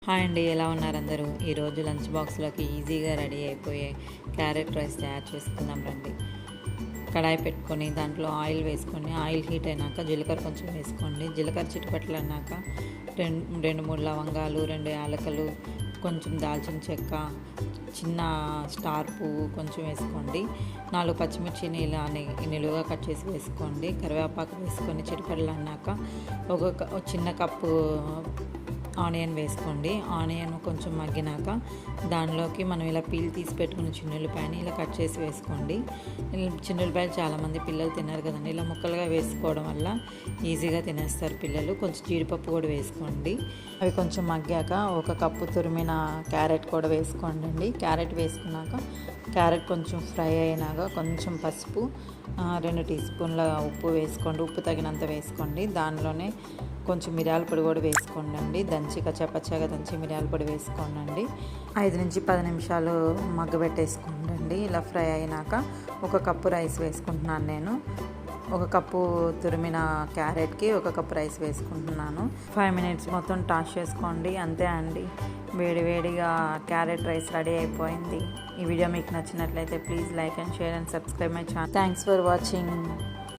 Hi అండి, ఎలా ఉన్నారు అందరూ? ఈరోజు లంచ్ బాక్స్లోకి ఈజీగా రెడీ అయిపోయే క్యారెట్ రైస్ తయారు చేసుకుందాం రండి. కడాయి పెట్టుకొని దాంట్లో ఆయిల్ వేసుకొని ఆయిల్ హీట్ అయినాక జీలకర్ర కొంచెం వేసుకోండి. జీలకర్ర చిటపట్లు అన్నాక రెండు మూడు లవంగాలు, 2 యాలకులు, కొంచెం దాల్చిన చెక్క, చిన్న స్టార్ పువ్వు కొంచెం వేసుకోండి. 4 పచ్చిమిర్చిని ఇలా నిలువుగా కట్ చేసి వేసుకోండి. కరివేపాకు వేసుకొని చిటపట్లు అన్నాక ఒక చిన్న కప్పు ఆనియన్ వేసుకోండి. ఆనియన్ కొంచెం మగ్గినాక దానిలోకి మనం ఇలా పీల్ తీసి పెట్టుకున్న చిన్నుల్లిపాయని ఇలా కట్ చేసి వేసుకోండి. చిన్నుల్లిపాయలు చాలామంది పిల్లలు తిన్నారు కదండి, ఇలా ముక్కలుగా వేసుకోవడం వల్ల ఈజీగా తినేస్తారు పిల్లలు. కొంచెం జీడిపప్పు కూడా వేసుకోండి. అవి కొంచెం మగ్గాక ఒక కప్పు తురిమిన క్యారెట్ కూడా వేసుకోండి. క్యారెట్ వేసుకున్నాక క్యారెట్ కొంచెం ఫ్రై అయినాక కొంచెం పసుపు, 2 టీ స్పూన్ల ఉప్పు వేసుకోండి. ఉప్పు తగినంత వేసుకోండి. దానిలోనే కొంచెం మిరియాల పొడి కూడా వేసుకోండి. కచ్చపచ్చగా దంచి మిరియాల పొడి వేసుకోండి. 5 నుంచి 10 నిమిషాలు మగ్గబెట్టేసుకోండి. ఇలా ఫ్రై అయినాక ఒక కప్పు రైస్ వేసుకుంటున్నాను నేను. ఒక కప్పు తురిమిన క్యారెట్కి ఒక కప్పు రైస్ వేసుకుంటున్నాను. 5 మినిట్స్ మొత్తం టాస్ చేసుకోండి. అంతే అండి, వేడివేడిగా క్యారెట్ రైస్ రెడీ అయిపోయింది. ఈ వీడియో మీకు నచ్చినట్లయితే please like and share and subscribe my channel. Thanks for watching.